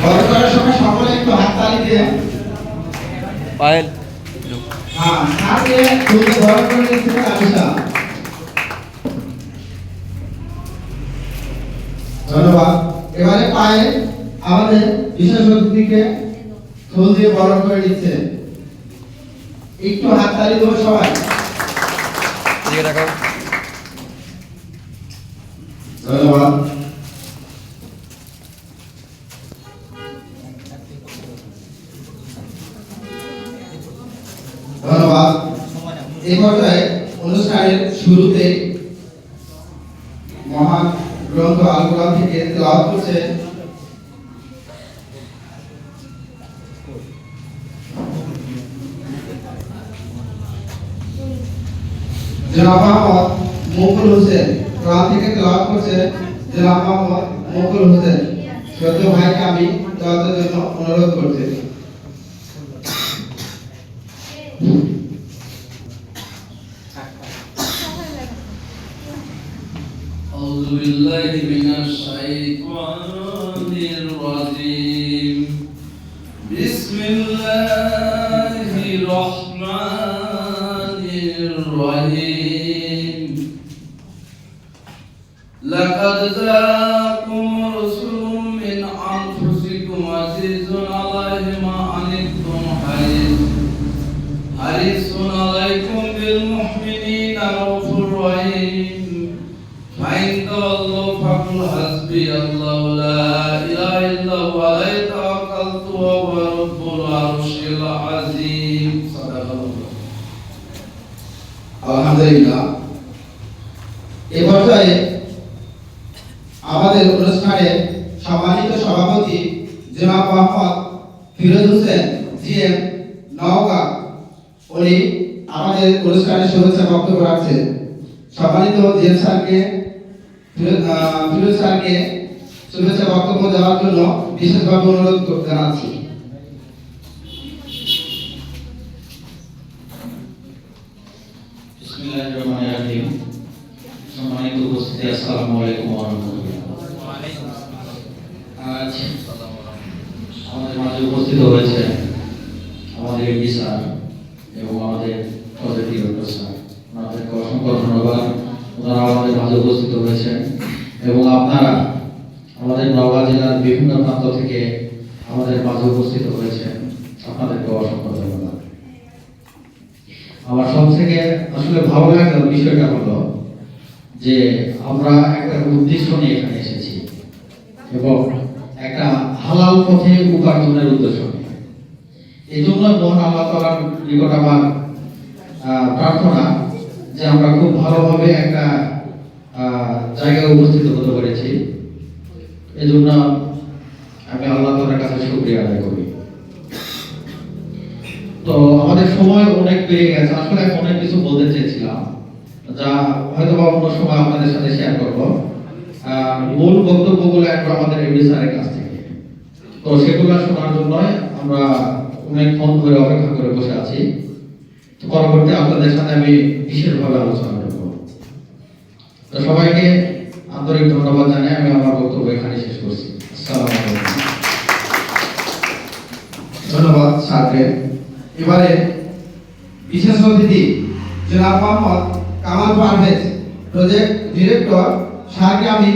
বড় করার সময় সকলে একটু হাততালি দিয়ে পায়েল হ্যাঁ সাথে খুব বড় করে দিচ্ছেন আবিশা। ধন্যবাদ। এবারে পায়ে আমাদের বিশেষ অতিথিকে ফুল দিয়ে বরণ করে দিচ্ছে, একটু হাততালি দেবো সবাই। দিকে রাখো। ধন্যবাদ। ধন্যবাদ। এই পর্যায়ে অনুষ্ঠানের শুরুতে মহান গ্রন্থ আল কোরআন থেকে তেলাওয়াত করছে জনাব মোহাম্মদ মুকুল হোসেন। কোরআন থেকে তেলাওয়াত করছে জনাব মোহাম্মদ মুকুল হোসেন। শ্রদ্ধেয় ভাইকে আমি তেলাওয়াতের জন্য অনুরোধ করছি। أعوذ بالله من الشيطان الرجيم بسم الله الرحمن الرحيم لقد جاءكم رسول من أنفسكم عزيز عليه ما عنتم حريص عليكم بالمؤمنين رؤوف رحيم فإن تولوا فقل حسبي الله لا إله إلا هو عليه توكلت وهو رب العرش العظيم صدق الله। আলহামদুলিল্লাহ। এই পর্যায়ে আমাদের অনুষ্ঠানে সম্মানিত সভাপতি জনাব মোহাম্মদ ফিরোজ হোসেন জিএম নওগাঁ, উনি আমাদের অনুষ্ঠানে শুভেচ্ছা বক্তব্য রাখছেন। সম্মানিত জিএম স্যারকে ফিরোজ স্যারকে শুভেচ্ছা বক্তব্য দেওয়ার জন্য বিশেষভাবে অনুরোধ জানাচ্ছি। বিসমিল্লাহির রহমানির রহিম। সম্মানিত উপস্থিতি, আসসালামু আলাইকুম ওয়া রাহমাতুল্লাহ। আজ আমাদের মাঝে উপস্থিত হয়েছে আমাদের এমডি স্যার এবং আমাদের প্রজেক্ট ডিরেক্টর স্যার। ওনাদেরকে অসংখ্য ধন্যবাদ। ওনারা আমাদের মাঝে উপস্থিত হয়েছেন এবং আপনারা আমাদের নওগাঁ জেলার বিভিন্ন প্রান্ত থেকে আমাদের মাঝে উপস্থিত হয়েছেন। আপনাদেরকে অসংখ্য ধন্যবাদ। আমার সব থেকে আসলে ভালো লাগার বিষয়টা হলো যে আমরা একটা উদ্দেশ্য নিয়ে এখানে এসেছি এবং একটা হালাল পথে উপার্জনের উদ্দেশ্য নিয়ে। এই জন্য মহান আল্লাহ তাআলার নিকট আমার প্রার্থনা যে আমরা খুব ভালোভাবে একটা জায়গায় উপস্থিত হতে পেরেছি। এই জন্য আমি আল্লাহ তাআলার কাছে শুকরিয়া আদায় করি। তো আমাদের সময় অনেক বেড়ে গেছে, আসলে আমি অনেক কিছু বলতে চেয়েছিলাম যা হয়তো বা অন্য সময় আপনাদের সাথে শেয়ার করবো। মূল বক্তব্যগুলো একবার আমাদের এমডি স্যারের কাছ থেকে, তো সেগুলো শোনার জন্য আমরা অনেকক্ষণ ধরে অপেক্ষা করে বসে আছি। তো পরবর্তী আপনাদের সাথে আমি বিশেষভাবে আলোচনা করব। তো সবাইকে আন্তরিক ধন্যবাদ জানাই আমি আমার বক্তব্য এখানে শেষ করছি। আসসালামু আলাইকুম। ধন্যবাদ স্যারকে। এবারে বিশেষ অতিথি জনাব মোহাম্মদ কামাল পারভেজ, প্রজেক্ট ডিরেক্টর, স্যারকে আমি